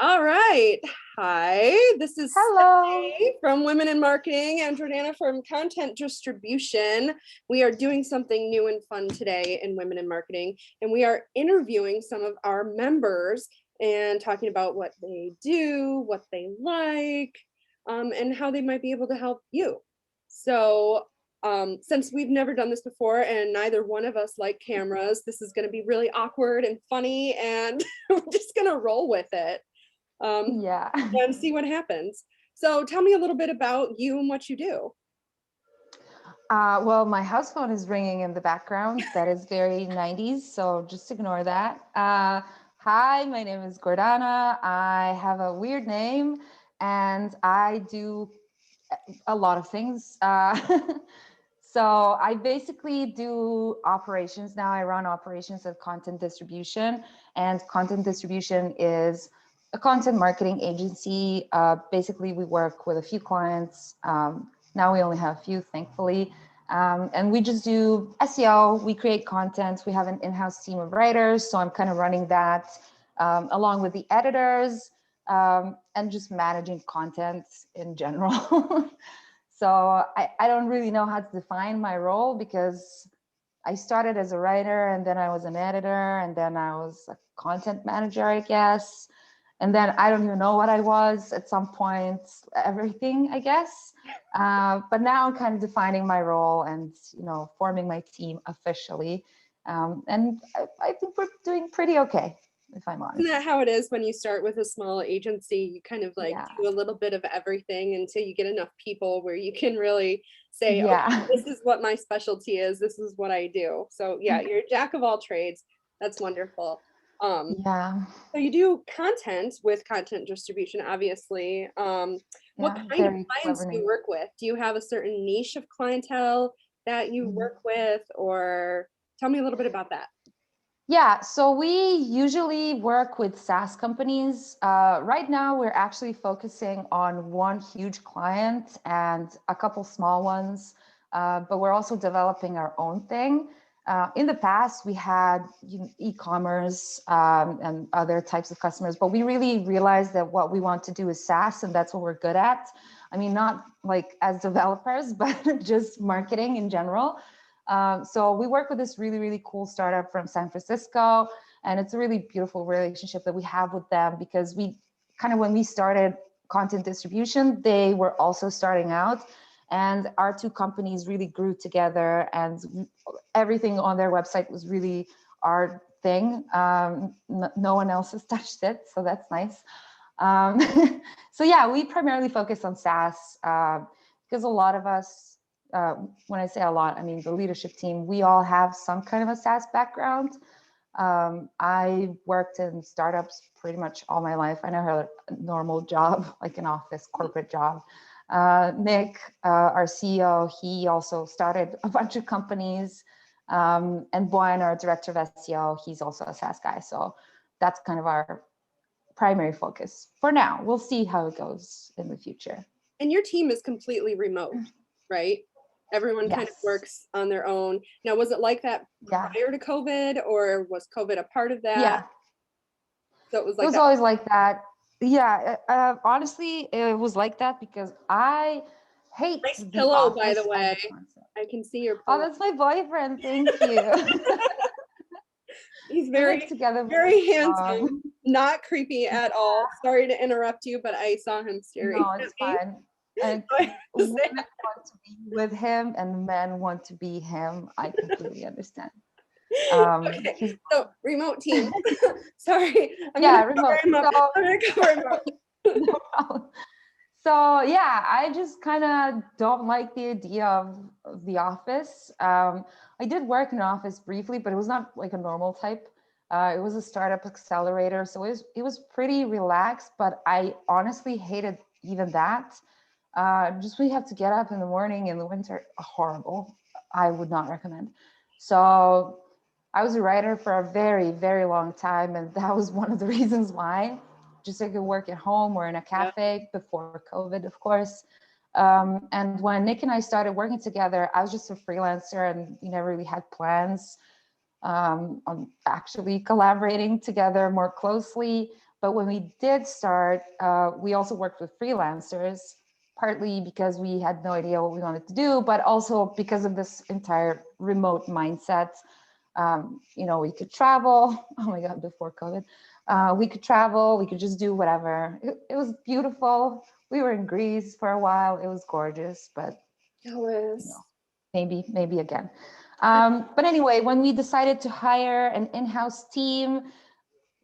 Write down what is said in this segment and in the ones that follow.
All right. Hi, this is Hello. Stephanie from Women in Marketing and Jordana from Content Distribution. We are doing something new and fun today in Women in Marketing, and we are interviewing some of our members and talking about what they do, what they like, and how they might be able to help you. So, since we've never done this before and neither one of us like cameras, this is going to be really awkward and funny, and we're just going to roll with it um, Yeah. and see what happens. So tell me a little bit about you and what you do. Well, my house phone is ringing in the background. That is very 90s, so just ignore that. Hi, my name is Gordana. I have a weird name and I do a lot of things. So I basically do operations now. I run operations at Content Distribution, and Content Distribution is a content marketing agency. Basically, we work with a few clients. Now we only have a few, thankfully. And we just do SEO. We create content. We have an in-house team of writers. So I'm kind of running that along with the editors and just managing content in general. So I don't really know how to define my role because I started as a writer and then I was an editor and then I was a content manager, I guess. And then I don't even know what I was at some point, everything, I guess. But now I'm kind of defining my role and, forming my team officially. And I think we're doing pretty okay, if I'm Isn't that honest. how it is when you start with a small agency? You kind of like Yeah. do a little bit of everything until you get enough people where you can really say, okay, Yeah. this is what my specialty is. This is what I do. So yeah, you're a jack of all trades. That's wonderful. Um, Yeah. so you do content with content distribution, obviously. What Yeah. kind of Very clients clever do you name. work with? Do you have a certain niche of clientele that you Mhm. work with, or tell me a little bit about that? Yeah, so we usually work with SaaS companies. Right now, we're actually focusing on one huge client and a couple small ones, but we're also developing our own thing. In the past, we had e-commerce and other types of customers, but we really realized that what we want to do is SaaS, and that's what we're good at. I mean, not like as developers, but just marketing in general. So we work with this really, really cool startup from San Francisco, and it's a really beautiful relationship that we have with them because we kind of, when we started content distribution, they were also starting out, and our two companies really grew together, and everything on their website was really our thing. No one else has touched it, so that's nice. Um, so yeah, we primarily focus on SaaS because a lot of us, when I say a lot, I mean the leadership team, we all have some kind of a SaaS background. I worked in startups pretty much all my life. I never had a normal job, like an office corporate job. Nick, our CEO, he also started a bunch of companies. And Brian, our director of SEO, he's also a SaaS guy. So that's kind of our primary focus for now. We'll see how it goes in the future. And your team is completely remote, right? Everyone kind of Yes. works on their own. Now, was it like that Yeah. prior to COVID, or was COVID a part of that? Yeah. So it was It like was that. always like that. Yeah. Honestly, it was like that because I hate Nice the pillow, by the office as way. a concept. I can see your Oh, pillow. that's my boyfriend. Thank you. He's We live very, together very very handsome, long. not creepy at all. Sorry to interrupt you, but I saw him staring No, at it's me. fine. And So I have to women say, want to be with him and men want to be him. I completely understand. okay. He's So remote team. Sorry, I'm gonna yeah, cover remote. him up. So I'm gonna cover him up. no problem. So yeah, I just kind of don't like the idea of the office. I did work in an office briefly, but it was not like a normal type. It was a startup accelerator, so it was pretty relaxed. But I honestly hated even that. Just we have to get up in the morning in the winter, horrible. I would not recommend. So I was a writer for a very, very long time, and that was one of the reasons why. Just so I could work at home or in a Yeah. cafe before COVID, of course. And when Nick and I started working together, I was just a freelancer, and we never really had plans on actually collaborating together more closely. But when we did start, we also worked with freelancers, partly because we had no idea what we wanted to do, but also because of this entire remote mindset. We could travel. Oh my God, before COVID, we could travel, we could just do whatever. It was beautiful. We were in Greece for a while. It was gorgeous, but Jealous. maybe again. But anyway, when we decided to hire an in-house team,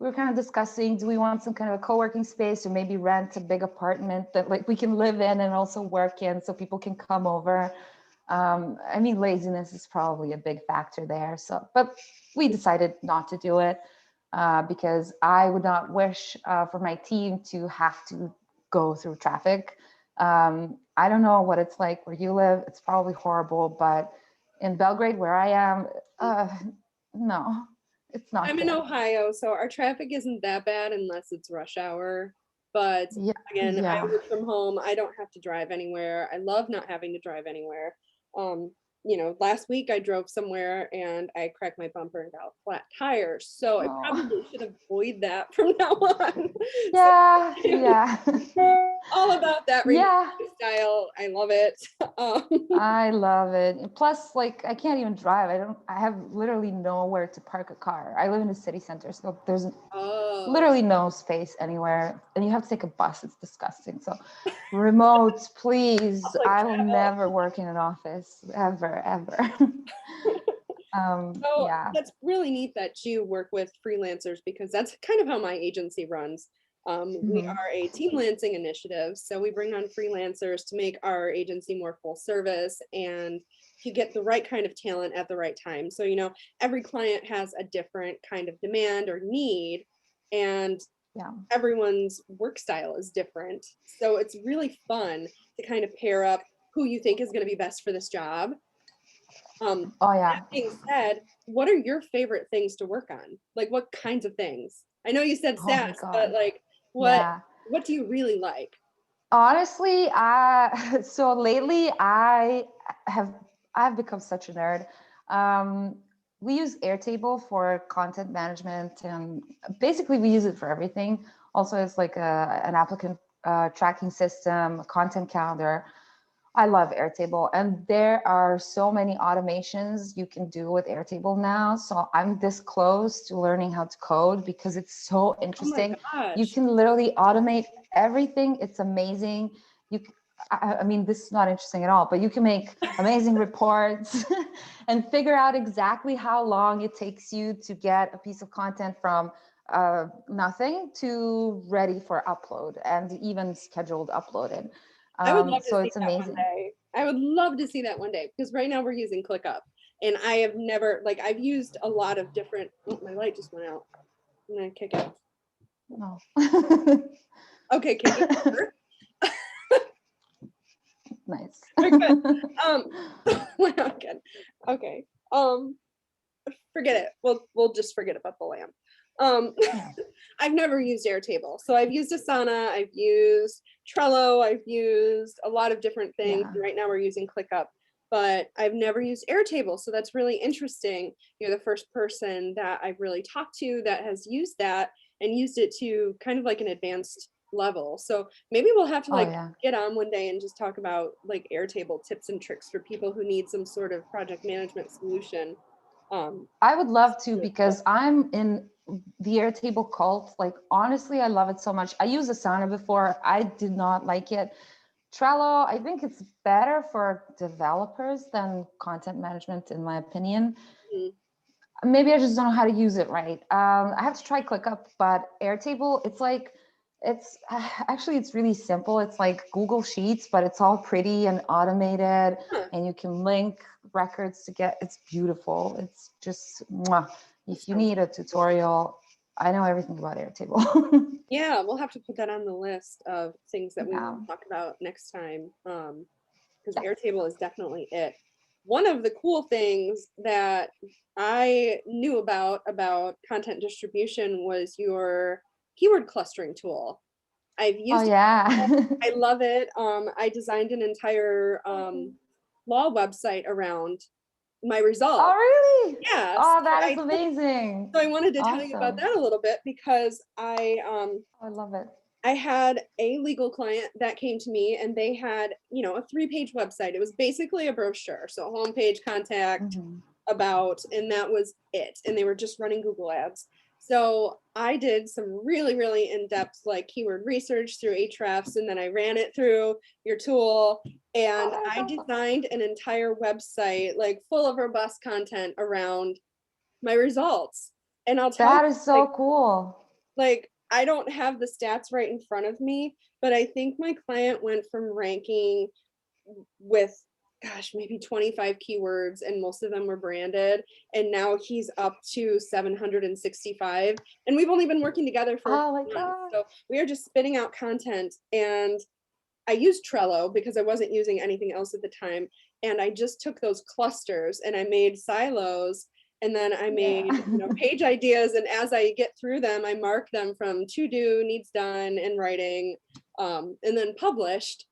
we were kind of discussing, do we want some kind of a co-working space or maybe rent a big apartment that like we can live in and also work in so people can come over. Laziness is probably a big factor there. But we decided not to do it because I would not wish for my team to have to go through traffic. I don't know what it's like where you live. It's probably horrible, but in Belgrade, where I am, no, it's not I'm good. in Ohio, so our traffic isn't that bad unless it's rush hour. But Yeah, again, I yeah. work from home. I don't have to drive anywhere. I love not having to drive anywhere. Um, last week I drove somewhere and I cracked my bumper and got a flat tire. So I Oh, probably should avoid that from now on. So yeah, yeah, all about that remote yeah. style. I love it. Um, I love it. And plus, like, I can't even drive. I have literally nowhere to park a car. I live in a city center, so there's oh, literally no space anywhere. And you have to take a bus. It's disgusting. So, remote, please. public I will travel. never work in an office ever, ever. So Yeah. that's really neat that you work with freelancers because that's kind of how my agency runs. We Mhm. are a team lancing initiative, so we bring on freelancers to make our agency more full service and to get the right kind of talent at the right time. So, every client has a different kind of demand or need, and Yeah. everyone's work style is different. So it's really fun to kind of pair up who you think is going to be best for this job. Oh, That yeah. being said, what are your favorite things to work on? Like what kinds of things? I know you said Oh, my SaaS, but God. like what Yeah. what do you really like? Honestly, so lately have I've become such a nerd. Um, we use Airtable for content management, and basically we use it for everything. Also, it's like an applicant tracking system, a content calendar. I love Airtable, and there are so many automations you can do with Airtable now. So I'm this close to learning how to code because it's so Oh my interesting. You gosh. can literally automate everything. It's amazing. You, this is not interesting at all, but you can make amazing reports and figure out exactly how long it takes you to get a piece of content from nothing to ready for upload and even scheduled uploaded. I would love to So see it's that one amazing. day. I would love to see that one day because right now we're using ClickUp and I have never like I've used a lot of different oh, my light just went out. I'm gonna kick it. No. Okay, kick it. Nice. We're good. Um we're not good. Okay. Forget it. We'll just forget about the lamp. Um, Yeah. I've never used Airtable, so I've used Asana, I've used Trello, I've used a lot of different things. Yeah. And right now we're using ClickUp, but I've never used Airtable, so that's really interesting. You're the first person that I've really talked to that has used that and used it to kind of like an advanced level. So maybe we'll have to Oh like yeah. get on one day and just talk about like Airtable tips and tricks for people who need some sort of project management solution. Um, I would love to really cool. because I'm in the Airtable cult. Like honestly, I love it so much. I used Asana before. I did not like it. Trello, I think it's better for developers than content management, in my opinion. Mhm. Maybe I just don't know how to use it right. I have to try ClickUp, but Airtable, it's actually it's really simple. It's like Google Sheets, but it's all pretty and automated, Huh, and you can link records to get. It's beautiful. It's just mwah. that If you sounds need a cool. tutorial, I know everything about Airtable. Yeah, we'll have to put that on the list of things that we want Yeah. to talk about next time. Because Yes. Airtable is definitely it. One of the cool things that I knew about content distribution was your keyword clustering tool. I've Oh used it. yeah. I love it. I designed an entire law website around my results. Oh, really? Yeah. Oh, that is amazing. So I wanted to tell you about Awesome. that a little bit because I love it. I had a legal client that came to me and they had, a 3-page website. It was basically a brochure. So homepage, contact, Mhm. about, and that was it. And they were just running Google ads. So I did some really, really in-depth like keyword research through Ahrefs, and then I ran it through your tool, and Oh, that's I awesome. designed an entire website like full of robust content around my results. And I'll tell you, That is so cool. I don't have the stats right in front of me, but I think my client went from ranking with, gosh, maybe 25 keywords, and most of them were branded. And now he's up to 765. And we've only been working together for a Oh my few months. God. So we are just spitting out content. And I used Trello because I wasn't using anything else at the time. And I just took those clusters and I made silos. And then I Yeah. made, page ideas. And as I get through them, I mark them from to do, needs done, and writing, and then published.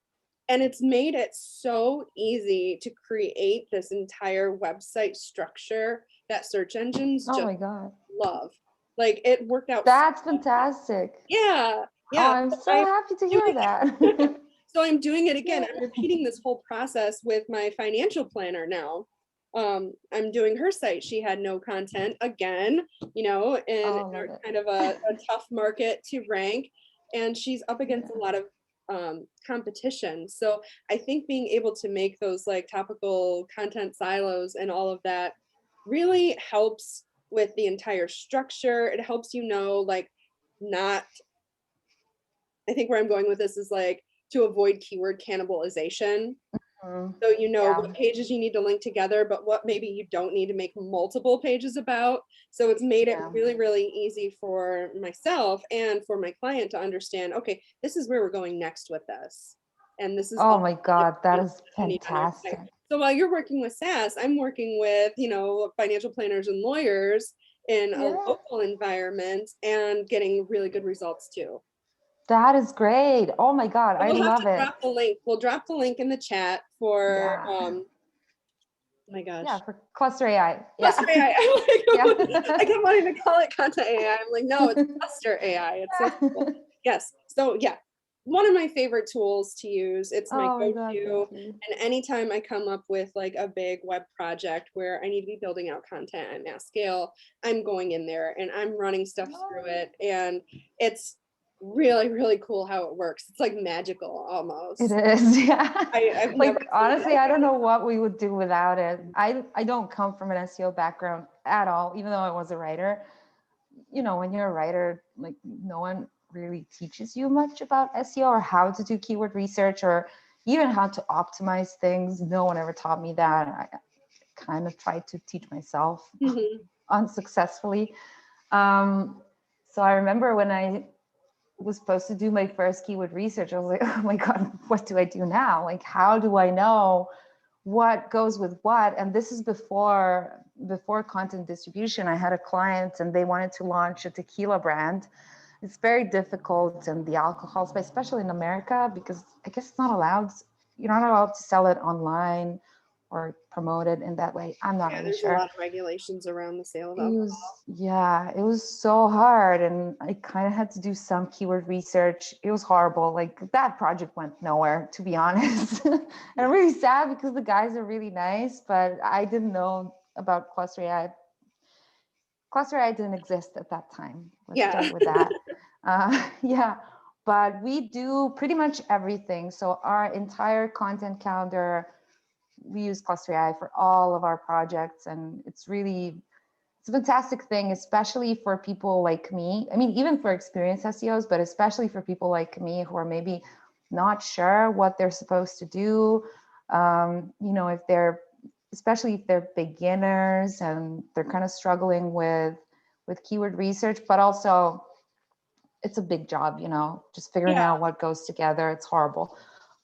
And it's made it so easy to create this entire website structure that search engines Oh just my God. love. Like it worked out. That's fantastic. Yeah, Oh, yeah. I'm So so happy to hear that. I'm doing it again. Yeah. I'm repeating this whole process with my financial planner now. I'm doing her site. She had no content again, in Oh, love it. kind of a tough market to rank. And she's up against a Yeah. lot of competition. So I think being able to make those like topical content silos and all of that really helps with the entire structure. It helps like not, I think where I'm going with this is like to avoid keyword cannibalization. Mm. So Yeah. what pages you need to link together, but what maybe you don't need to make multiple pages about. So it's made it Yeah. really, really easy for myself and for my client to understand, okay, this is where we're going next with this. And this is Oh all my the God, that is information we need on our site. fantastic. So while you're working with SaaS, I'm working with, financial planners and lawyers in a Yeah. local environment and getting really good results too. That is great. Oh my God, So I we'll have love to it. drop the link. We'll drop the link in the chat for Yeah. oh my Yeah, gosh. for cluster AI. Cluster Yeah. AI. Yeah. I kept wanting to call it content AI. I'm like, no, it's cluster AI. It's so simple. Yes. So yeah, one of my favorite tools to use. It's my Oh my God, thank go-to. you. And anytime I come up with like a big web project where I need to be building out content at mass scale, I'm going in there and I'm running stuff through Oh, it. And it's really, really cool how it works. It's like magical it almost. is, yeah. I've never Like seen honestly, it. I don't know what we would do without it. I don't come from an SEO background at all, even though I was a writer. When you're a writer, like no one really teaches you much about SEO or how to do keyword research or even how to optimize things. No one ever taught me that. I kind of tried to teach myself Mhm. unsuccessfully. Um, so I remember when I was supposed to do my first keyword research, I was like, oh my God, what do I do now? Like, how do I know what goes with what? And this is before content distribution. I had a client and they wanted to launch a tequila brand. It's very difficult in the alcohol space, especially in America, because I guess it's not allowed. You're not allowed to sell it online or promote it in that way. I'm not Yeah, really there's a sure. lot of regulations around the sale of It alcohol. was, yeah, it was so hard. And I kind of had to do some keyword research. It was horrible. Like that project went nowhere, to be honest. And I'm really sad because the guys are really nice, but I didn't know about Cluster AI. Cluster AI didn't exist at that time. Let's Yeah. start with that. Yeah, but we do pretty much everything. So our entire content calendar, we use Cluster AI for all of our projects. And it's a fantastic thing, especially for people like me. I mean, even for experienced SEOs, but especially for people like me who are maybe not sure what they're supposed to do. If they're, especially if they're beginners and they're kind of struggling with keyword research, but also it's a big job, just figuring Yeah. out what goes together. It's horrible.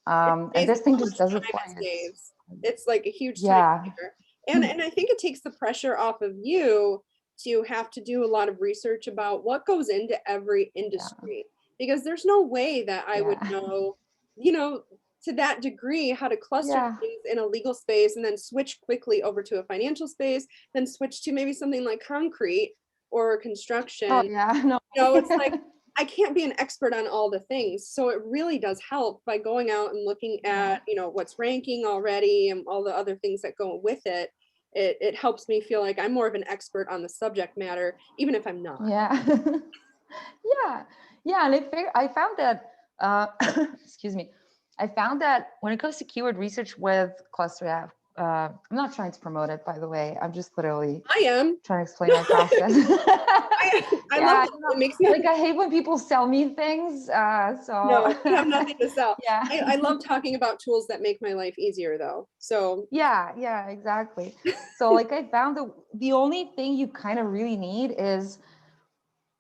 It And saves this thing so just much does it time for it you. saves. It's like a huge time Yeah. saver. And I think it takes the pressure off of you to have to do a lot of research about what goes into every Yeah. industry. Because there's no way that I would Yeah. know, you know, to that degree how to cluster Yeah. things in a legal space and then switch quickly over to a financial space, then switch to maybe something like concrete or Oh construction. yeah. No. It's like I can't be an expert on all the things. So it really does help by going out and looking Yeah. at, what's ranking already and all the other things that go with it. It helps me feel like I'm more of an expert on the subject matter, even if I'm not. Yeah. Yeah. Yeah. And I found that, excuse me, I found that when it comes to keyword research with Cluster App, I'm not trying to promote it, by the way. I'm just literally I am. trying to explain my process. I love Yeah, it. It makes me like I hate when people sell me things. So no, you have nothing to sell. yeah. I love talking about tools that make my life easier though. So Yeah, exactly. So like I found the only thing you kind of really need is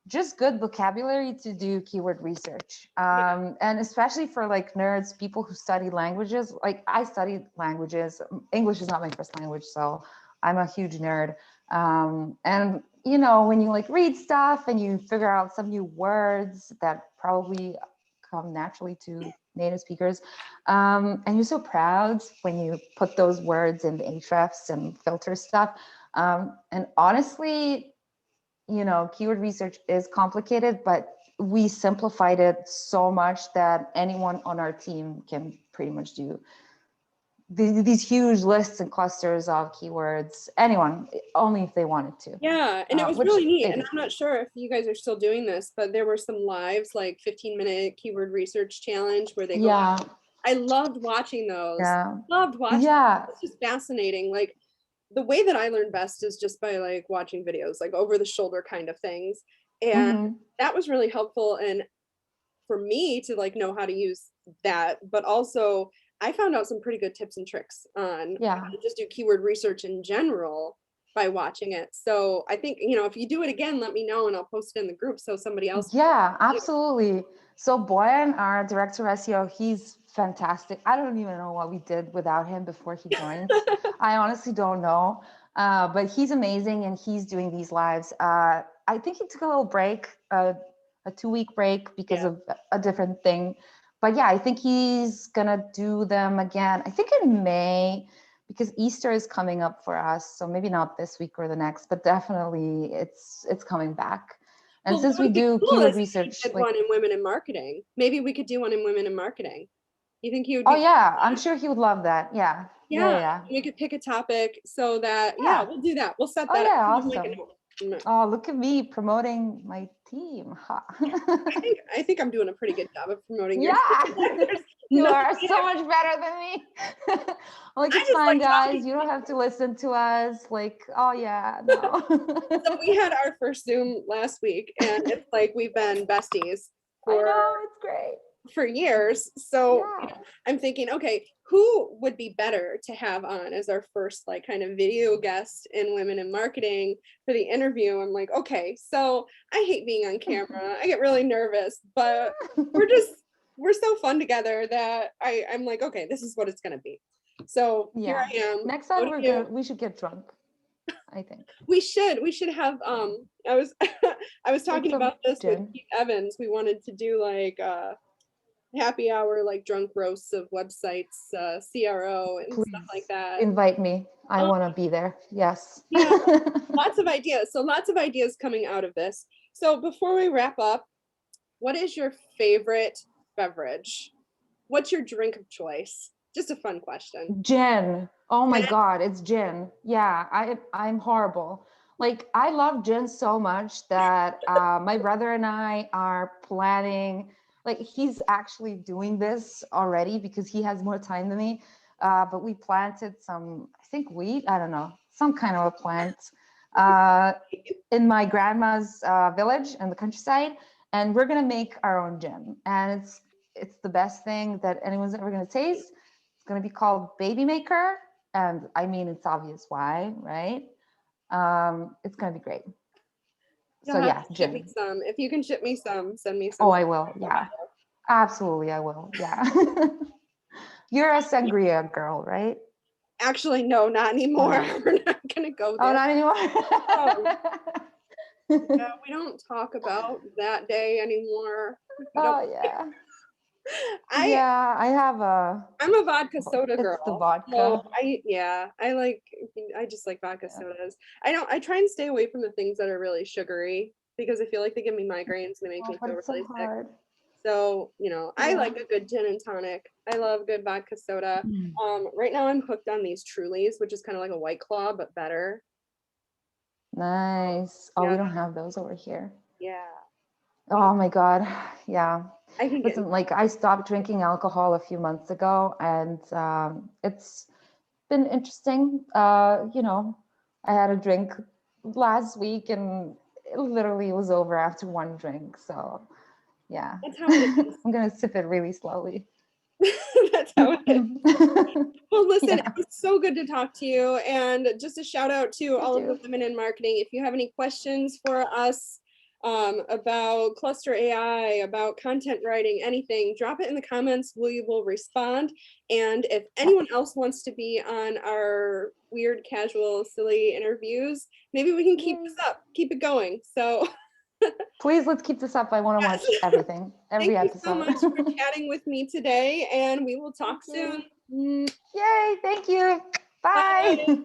just good vocabulary to do keyword research. yeah. And especially for like nerds, people who study languages, like I studied languages. English is not my first language, so I'm a huge nerd. And you know, when you like read stuff and you figure out some new words that probably come naturally to native speakers, and you're so proud when you put those words in the hrefs and filter stuff. And honestly, you know, keyword research is complicated, but we simplified it so much that anyone on our team can pretty much do these huge lists and clusters of keywords. Anyone, only if they wanted to, Yeah, and it was which really neat. they And do. I'm not sure if you guys are still doing this, but there were some lives like 15-minute keyword research challenge where they go Yeah, out. I loved watching those. yeah, Loved watching. yeah. It's just fascinating. Like the way that I learn best is just by like watching videos, like over the shoulder kind of things. And Mm-hmm. that was really helpful and for me to like know how to use that, but also I found out some pretty good tips and tricks on Yeah. how to just do keyword research in general by watching it. So I think, if you do it again, let me know and I'll post it in the group so somebody else. Yeah, absolutely. So Boyan, our director of SEO, he's fantastic. I don't even know what we did without him before he joined. I honestly don't know. But he's amazing and he's doing these lives. I think he took a little break, a 2-week break because Yeah. of a different thing. But yeah, I think he's gonna do them again. I think in May because Easter is coming up for us. So maybe not this week or the next, but definitely it's coming back. And Well, what since we would be do cool keyword is if he research, did like, one in women in marketing. Maybe we could do one in women in marketing. You think he would oh be? yeah, I'm sure he would love that. Yeah, yeah, Yeah, yeah, we could pick a topic so that, yeah, yeah. we'll do that. We'll set Oh that up. yeah, I'll make a awesome. note. Oh, look at me promoting my team. Ha. I think I'm doing a pretty good job of promoting your Yeah, There's you nothing are you so have- much better than me. I'm like, I it's just fine, like guys. talking. You don't have to listen to us. Like, oh yeah, no. So we had our first Zoom last week, and it's like we've been besties I for know, it's great. years. So Yeah. I'm thinking, okay, who would be better to have on as our first like kind of video guest in women in marketing for the interview? I'm like, okay, so I hate being on camera. I get really nervous, but we're so fun together that I'm like, okay, this is what it's gonna be. So here Yeah. I am. Next What time do you? we should get drunk, I think. We should have I was I was Like talking some about this with gin. Keith Evans. We wanted to do like happy hour, like drunk roasts of websites, CRO and stuff like Please that. invite me. I Um, want to be there. Yes. yeah, lots of ideas. So lots of ideas coming out of this. So before we wrap up, what is your favorite beverage? What's your drink of choice? Just a fun question. Gin. Oh my Yeah. God, it's gin. Yeah, I'm horrible. Like I love gin so much that my brother and I are planning. Like he's actually doing this already because he has more time than me. But we planted some, I think wheat. I don't know, some kind of a plant uh, in my grandma's village in the countryside, and we're gonna make our own gin. And it's the best thing that anyone's ever gonna taste. It's going to be called Baby Maker. And I mean, it's obvious why, right? It's going to be great. You'll So have yeah, to ship me gin. some. If you can ship me some, send me Oh, some. I will. Yeah, absolutely. I will. Yeah. You're a sangria girl, right? Actually, no, not Oh, anymore. no. We're not gonna go Oh, there. not anymore. Um, yeah, we don't talk about that day anymore. We don't. Oh, yeah. I Yeah, I have I'm a vodka soda it's the girl. So vodka. I just like vodka Yeah. sodas. I try and stay away from the things that are really sugary because I feel like they give me migraines and they make Oh, me but feel it's so really sick. hard. So, I Yeah. like a good gin and tonic. I love good vodka soda. Mm. Right now I'm hooked on these Trulies, which is kind of like a White Claw, but better. Nice. Oh, Yeah, we don't have those over here. yeah. Me, Oh my God. Yeah. I can get Listen, like I stopped drinking alcohol a few months ago, and it's been interesting. I had a drink last week, and it literally was over after one drink. So, yeah, that's how it is. I'm gonna sip it really slowly. That's how it is. Well, listen, it Yeah, was so good to talk to you. And just a shout out to you all of the too. women in marketing. If you have any questions for us about cluster AI, about content writing, anything, drop it in the comments. We will respond. And if Yeah. anyone else wants to be on our weird, casual, silly interviews, maybe we can keep Yay. this up, keep it going. So, Please, let's keep this up. I want to watch yes. everything, every Thank you so episode. much for chatting with me today, and we will talk Thank soon. you. Yay, thank you. Bye. Bye.